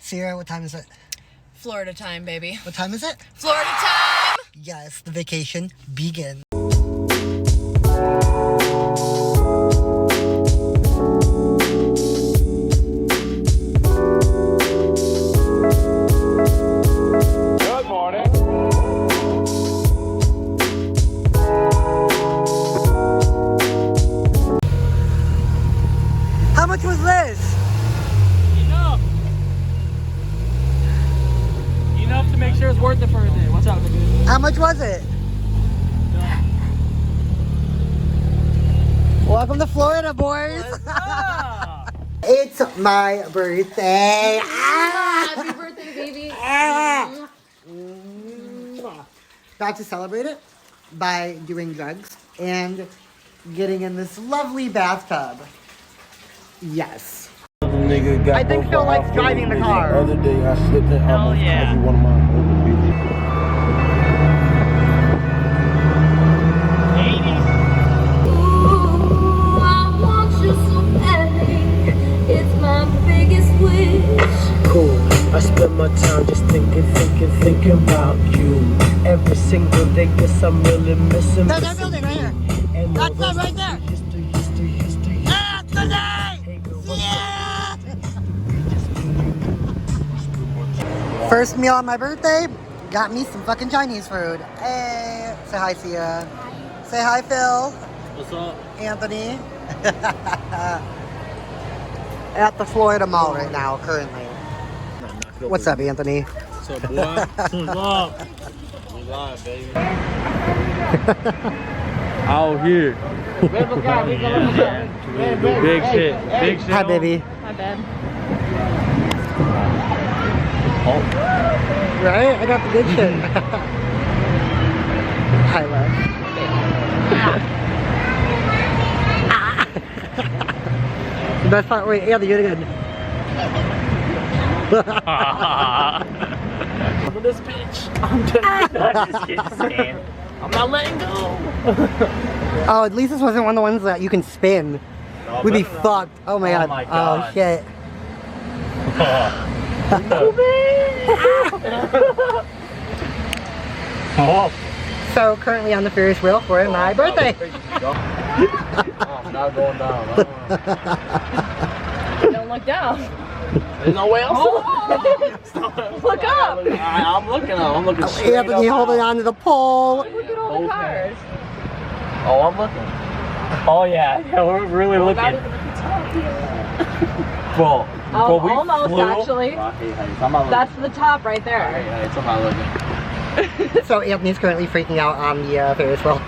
Sierra, what time is it? Florida time, baby. What time is it? Florida time! Yes, the vacation begins. Good morning. How much was this? Enough to make sure it's worth it for a day. What's up, nigga? How much was it? Welcome to Florida, boys. It's my birthday. Happy birthday, baby. Got to celebrate it by doing drugs and getting in this lovely bathtub. Yes. I think Phil likes driving the car. The other day I slipped and almost covered one of my older bitches. Ooh, I want you so badly. It's my biggest wish. Cool. I spend my time just thinking about you. Every single day, guess I'm really missing. There's that building right here. And That's it right there. History. First meal on my birthday, got me some fucking Chinese food. Hey, say hi, Sierra. Say hi, Phil. What's up? Anthony. At the Florida Mall right now, currently. What's up, Anthony? What's up, boy? What's up? We live, baby. Out here. Big shit. Big shit. Hi, baby. My bad. Right? I got the good shit. Hi, love. Best part, wait, Anthony, you're good. I'm in this bitch. I'm just I'm not letting go. Oh, at least this wasn't one of the ones that you can spin. No, We'd be better not. fucked. Oh my god. my God. Oh shit. Oh. So currently on the Ferris wheel for my birthday. I'm not going down. Don't look down. There's no way else. Look up. I'm looking up. I'm looking straight up. Anthony holding on to the pole. Look at all the cars. Oh, I'm looking. Oh yeah, we're really looking. Bro, Oh, we almost flew. actually. I'm not That's the top right there. looking. I'm not looking. So Anthony's currently freaking out on the Ferris wheel.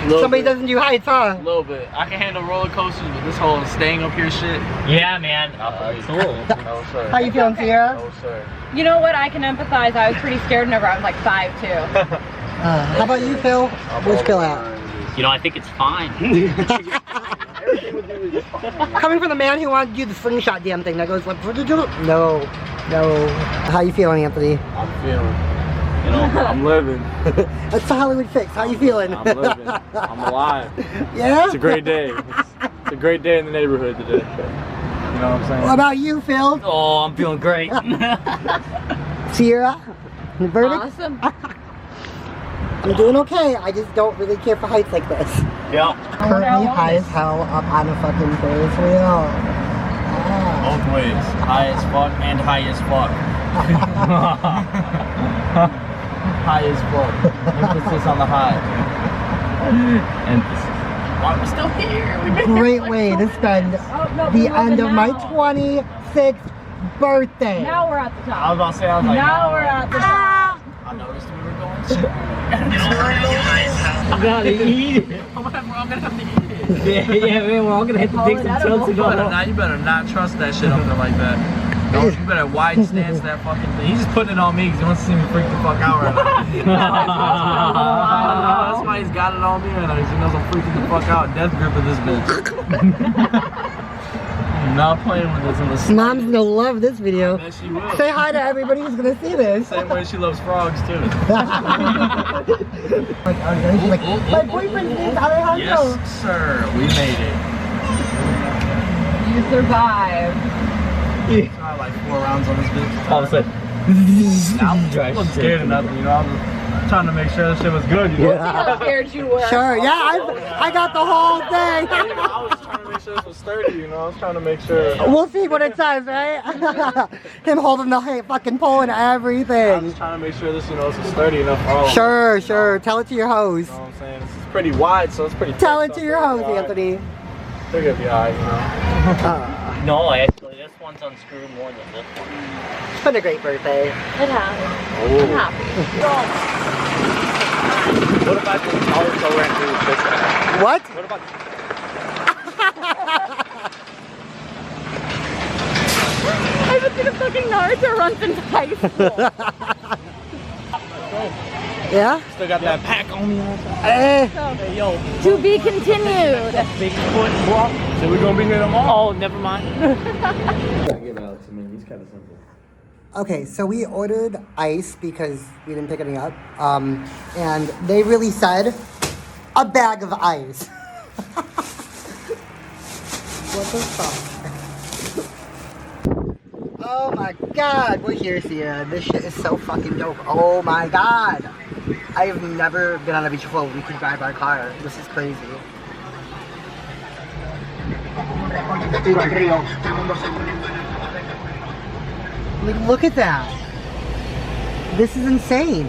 Little Somebody bit. doesn't do heights, huh? A little bit. I can handle roller coasters, but this whole staying up here shit. Yeah, man. Cool. No sir. How you feeling, Sierra? No sir. You know what? I can empathize. I was pretty scared whenever I was like 5'2". How about you, Phil? Where's Phil at? You know, I think it's fine. Coming from the man who wanted to do the slingshot damn thing that goes like, no. How you feeling, Anthony? I'm feeling. You know, I'm living. That's the Hollywood fix. How you feeling? I'm living. I'm alive. Yeah? It's a great day. It's a great day in the neighborhood today. You know what I'm saying? What about you, Phil? Oh, I'm feeling great. Sierra? Your verdict? Awesome. I'm doing okay. I just don't really care for heights like this. Yeah. Currently high as hell up on a fucking Ferris wheel. Ah. Both ways. High as fuck and high as fuck. High as fuck. Emphasis on the high. Emphasis. Why we're still here? We've been Great way to spend the end of my 26th birthday. Now we're at the I was top. about to say, I was like, Now we're at the top. I noticed we were going straight. I gotta eat it. We're all gonna have to eat it. Yeah, man, we're all gonna have to take some tilts and go. You better not trust that shit up there like that. No, you better wide stance that fucking thing. He's just putting it on me because he wants to see me freak the fuck out right now. That's why he's got it on me right now. He knows I'm freaking the fuck out. Death grip of this bitch. I'm not playing with this in the Mom's gonna love this video. Yes, she will. Say hi to everybody who's gonna see this. Same way she loves frogs too. My boyfriend's name's Alejandro. Yes, sir. We made it. You survived. Tried like 4 rounds on this bitch. All of a sudden. Now I'm scared of nothing, you know. I'm just trying to make sure this shit was good, you know. How scared you were. Sure, yeah, I got the whole thing. I was trying to make sure this was sturdy, you know. I was trying to make sure. We'll see what it says, right? Him holding the fucking pole and I everything. was trying to make sure this, you know, is sturdy enough for all of us. Sure. Tell it to your host. You know what I'm saying? This is pretty wide, so it's pretty Tell it tucked to up your pretty host, wide. Anthony. They're gonna be alright, you know. No, actually, this one's unscrewed more than this one. It's been a great birthday. It happened. Oh. I'm happy. What if I put Naruto ran through this guy? What? What about I haven't seen a fucking Naruto run since high school. Yeah? still got that pack on me? Hey. Hey, yo. To be continued. Bigfoot walk. So we're gonna be here tomorrow? Oh, never mind. Give Alex a minute. He's kind of simple. Okay, so we ordered ice because we didn't pick any up. And they really said a bag of ice. What the fuck? Oh my god, we're here, Sierra. This shit is so fucking dope. Oh my god. I've never been on a beach before where we could drive our car. This is crazy. Look at that. This is insane.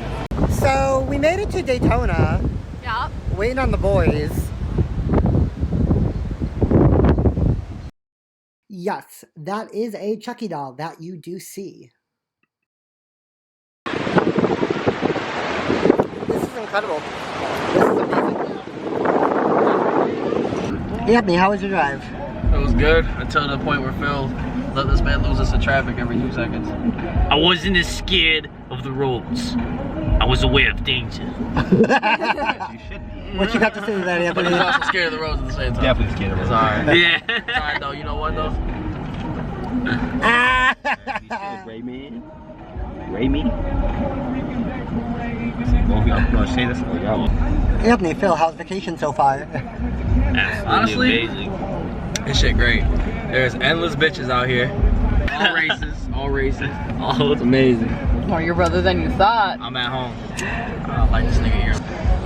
So we made it to Daytona, Yep. waiting on the boys. Yes, that is a Chucky doll that you do see. This is incredible. This is amazing. Anthony, how was your drive? It was good until the point where Phil let this man lose us to traffic every 2 seconds. I wasn't as scared of the roads. I was aware of danger. What you got to say to that, But Anthony? he's also scared of the roads at the same time. Definitely scared of It's it. alright. Yeah. It's alright though, you know what though? Ray man. Ray me. Well, I'm gonna say this. Anthony, Phil, how's vacation so far? Absolutely Honestly, amazing. this shit great. There's endless bitches out here. All races, all races. Oh, It's amazing. More your brother than you thought. I'm at home. I like this nigga here.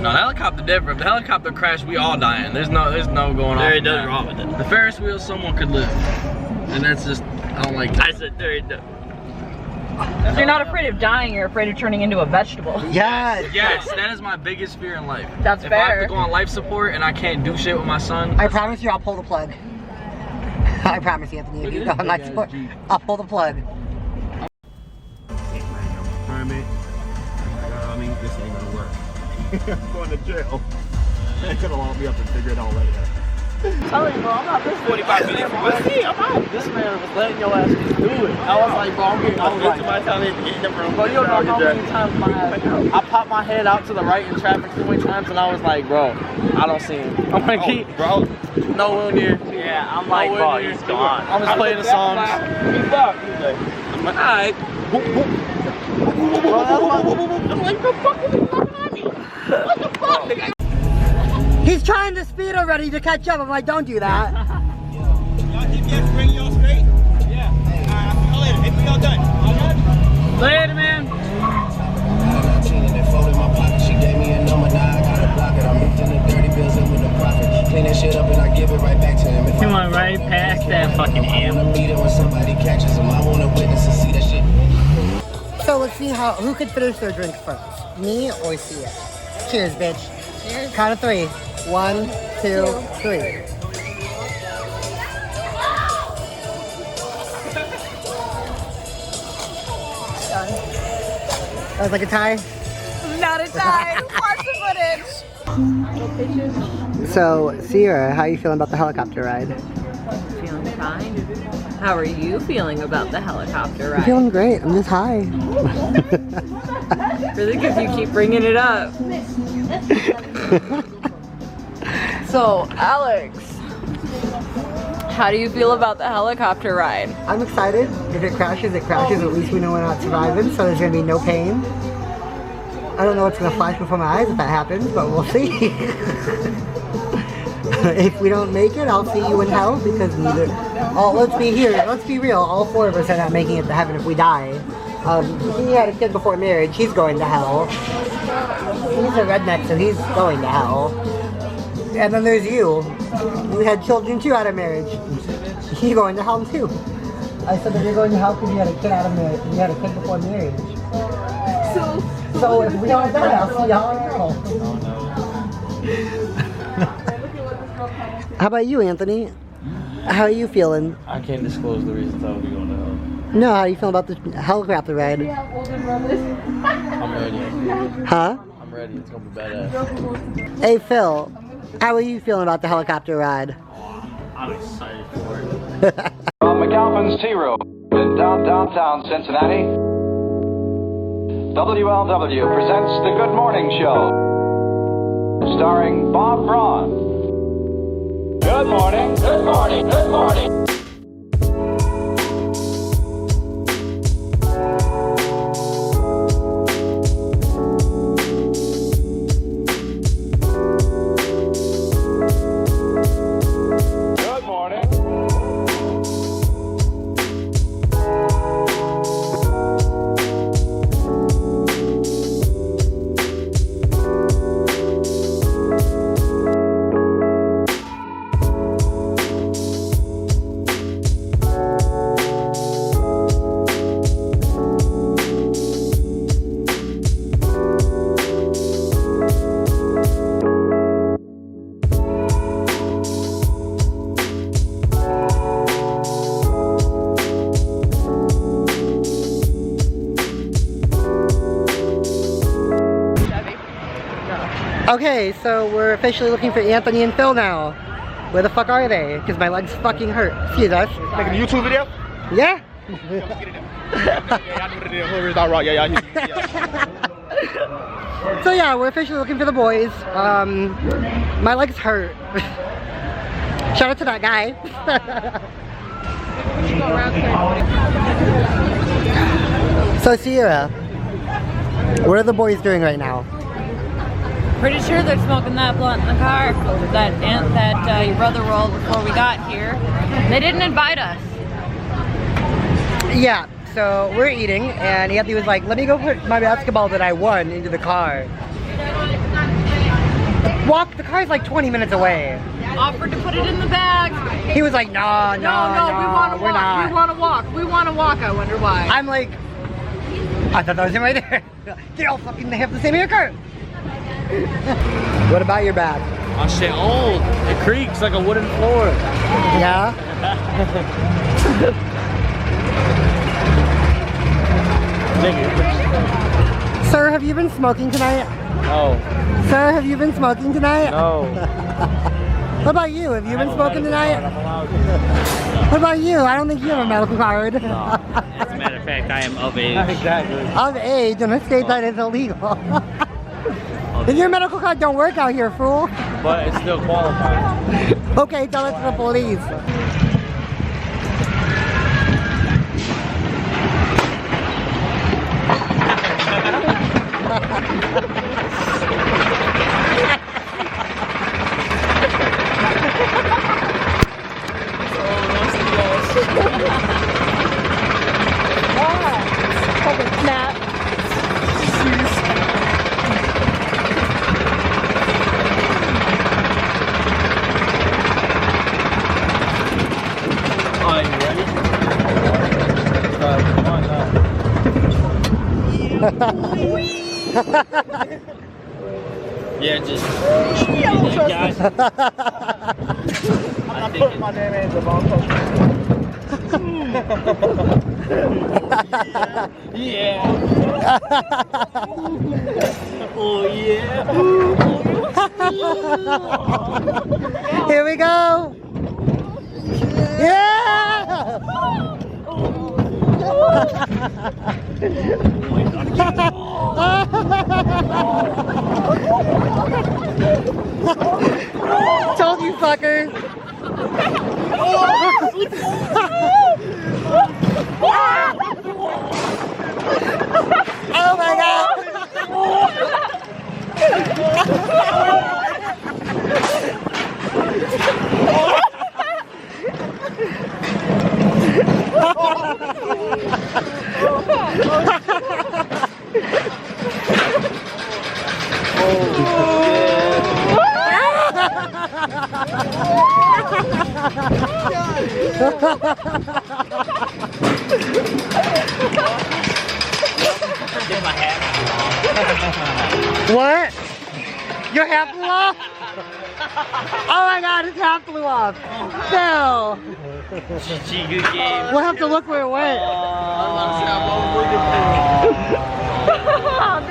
No, the helicopter different. If the helicopter crashed, we all dying. There's no going there off. ain't nothing wrong with it. The Ferris wheel, someone could live. And that's just, I don't like that. I said there ain't nothing. So you're not afraid of dying, you're afraid of turning into a vegetable. Yes. Yes, that is my biggest fear in life. That's if I have fair. to go on life support and I can't do shit with my son, I promise you I'll pull the plug. I promise you, Anthony, if you go on my support, I'll pull the plug. Permit. I mean, this ain't gonna work. I'm going to jail. They ain't gonna lock me up and figure it all later. Tell him, bro, I'm not this 45 minutes. I'm out. This man was letting your ass just do it. I was like, bro, I'm getting bro, you don't know how many times I popped my head out to the right in traffic so many times, and I was like, bro, I don't see him. I'm like, bro, nowhere near. Yeah, I'm like, bro, he's gone. I'm just playing the songs. He's up. I'm like, alright. I'm like, the fuck is he laughing at me? What the fuck? He's trying to speed already to catch up. I'm like, don't do that. Y'all GPS bring y'all straight? Yeah. Alright, I'll see y'all later. Hit me y'all done. All good? Later, man. She gave me a number, now I gotta block it. I'm lifting the dirty bills up with the profit. Clean that shit up and I give it right back to him. If You went right past that fucking I ham. wanna beat it when somebody catches him. I wanna witness and see that shit. So let's see who could finish their drink first, me or Sia. Cheers, bitch. Cheers. Count of 3. 1, 2, 3. That was like a tie. Not a time. Watch the footage. So, Sierra, how are you feeling about the helicopter ride? Feeling fine. How are you feeling about the helicopter I'm ride? feeling great. I'm just high. Really, because you keep bringing it up. So, Alex, how do you feel about the helicopter ride? I'm excited. If it crashes, it crashes. At least we know we're not surviving, so there's gonna be no pain. I don't know what's gonna flash before my eyes if that happens, but we'll see. If we don't make it, I'll see you in hell because neither. Oh, let's be here. Let's be real. All 4 of us are not making it to heaven if we die. He had a kid before marriage. He's going to hell. He's a redneck, so he's going to hell. And then there's you. You had children too out of marriage. You're going to hell too. I said that you're going to hell because you had a kid out of marriage. You had a kid before marriage. So if we don't die, I'll see y'all in hell. How about you, Anthony? How are you feeling? I can't disclose the reasons I would be going to hell. No, how do you feel about the helicopter ride? I'm ready. Huh? I'm ready. It's gonna be badass. Hey, Phil. How are you feeling about the helicopter ride? I'm excited for it. From McAlpin's Tea Room in downtown Cincinnati, WLW presents The Good Morning Show, starring Bob Braun. Good morning, good morning, good morning. Okay, so we're officially looking for Anthony and Phil now. Where the fuck are they? Because my legs fucking hurt. Excuse us. Making a YouTube video? Yeah? So yeah, we're officially looking for the boys. My legs hurt. Shout out to that guy. So Sierra, what are the boys doing right now? Pretty sure they're smoking that blunt in the car that your brother rolled before we got here. They didn't invite us. Yeah, so we're eating, and Anthony was like, let me go put my basketball that I won into the car. Walk, the car's like 20 minutes away. Offered to put it in the bag. He was like, no, we want to we're walk. not. We want to walk. We want to walk. I wonder why. I'm like, I thought that was him right there. They all fucking have the same haircut. What about your bag? Oh shit, old. It creaks like a wooden floor. Yeah? Sir, have you been smoking tonight? No. Sir, have you been smoking tonight? No. What about you? Have you been smoking tonight? What about you? I don't think you have a medical card. As a matter of fact, I am of age. Exactly. Of age in a state that is illegal. Then your medical card don't work out here, fool. But it's still qualified. Okay, tell it to the police. Yeah, just. I'm not putting my damn hands up on Yeah. Oh yeah. Here we go. Yeah. Told you, fuckers. Oh my god. hat flew off? Oh my god, his hat flew off. Phil. GG, good game. We'll have to look where it went.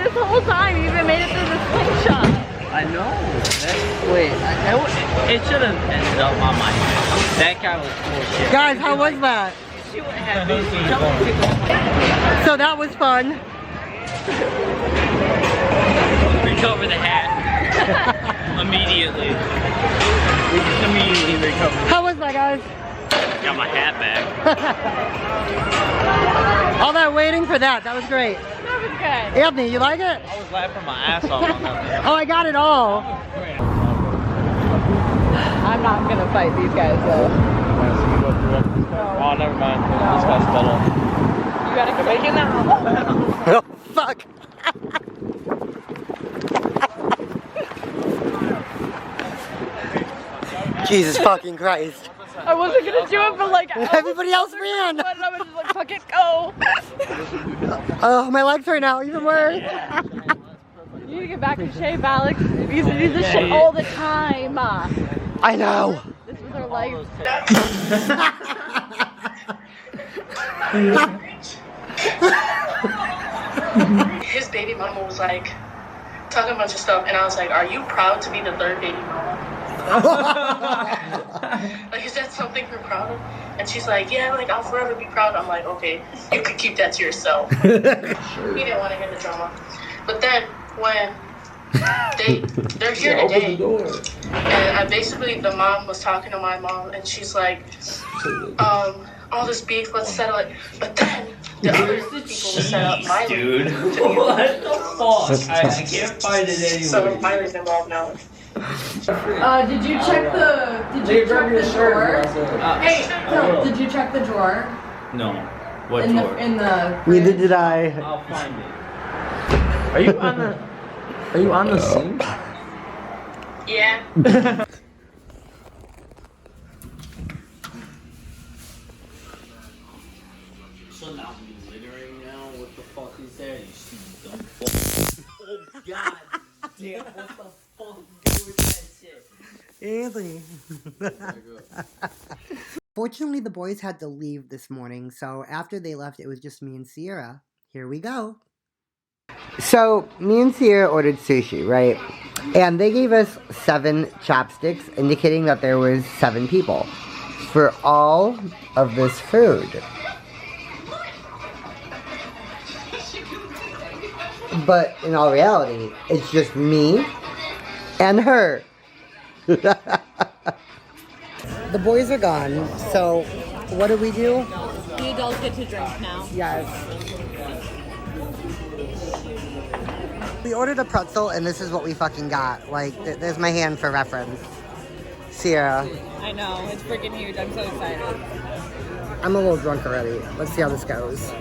This whole time you even made it through the slingshot. I know. Wait, it should have ended up on my head. That guy was cool shit. Guys, how was that? She would have me. So that was fun. Recover the hat. Immediately. We just immediately recovered. How was that, guys? Got my hat back. All that waiting for that was great. That was good. Anthony, you like it? I was laughing my ass off on that. Oh, I got it all. I'm not gonna fight these guys though. Oh, never mind. This guy's better. You gotta come back in now. Oh, fuck. Jesus fucking Christ. I wasn't gonna do it, but like Everybody else ran. I was just like, fuck it, go. Oh, my legs right now, even worse. You need to get back in shape, Alex. We used to do this shit all the time. I know. This was our life. His baby mama was like talking a bunch of stuff, and I was like, "Are you proud to be the third baby mama? Like, is that something you're proud of?" And she's like, "Yeah, like I'll forever be proud." I'm like, "Okay, you could keep that to yourself." He didn't want to hear the drama, but then when they're here today, and I basically the mom was talking to my mom, and she's like, all this beef, let's settle it. But then the other people set up Miley. Dude, what the fuck? I can't find it anywhere. So Miley's involved now. Did you check the drawer? Hey, no, did you check the drawer? No. What In drawer? the Neither did I. I'll find it. Are you on the scene? Yeah. So now we littering now? What the fuck is that? You see dumb fuck. Oh god damn, what the fuck with that shit? Anthony. Fortunately, the boys had to leave this morning, so after they left, it was just me and Sierra. Here we go. So, me and Sierra ordered sushi, right? And they gave us 7 chopsticks, indicating that there was 7 people for all of this food. But in all reality, it's just me and her. The boys are gone, so what do? The adults get to drink now. Yes. We ordered a pretzel, and this is what we fucking got. Like, there's my hand for reference. Sierra. I know, it's freaking huge. I'm so excited. I'm a little drunk already. Let's see how this goes.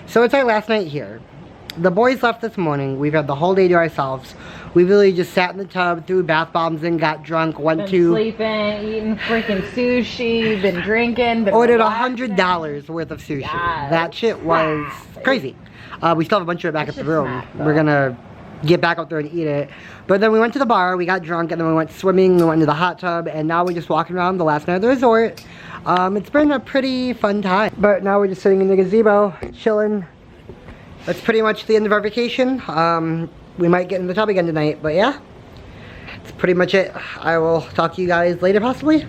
So it's our last night here. The boys left this morning. We've had the whole day to ourselves. We really just sat in the tub, threw bath bombs in, got drunk, went to... sleeping, eating freaking sushi, been drinking, ordered $100 worth of sushi. Yes. That shit was crazy. We still have a bunch of it back at the room. We're gonna get back up there and eat it. But then we went to the bar, we got drunk, and then we went swimming, we went into the hot tub, and now we're just walking around the last night of the resort. It's been a pretty fun time. But now we're just sitting in the gazebo, chilling. That's pretty much the end of our vacation. We might get in the tub again tonight, but yeah. That's pretty much it. I will talk to you guys later, possibly.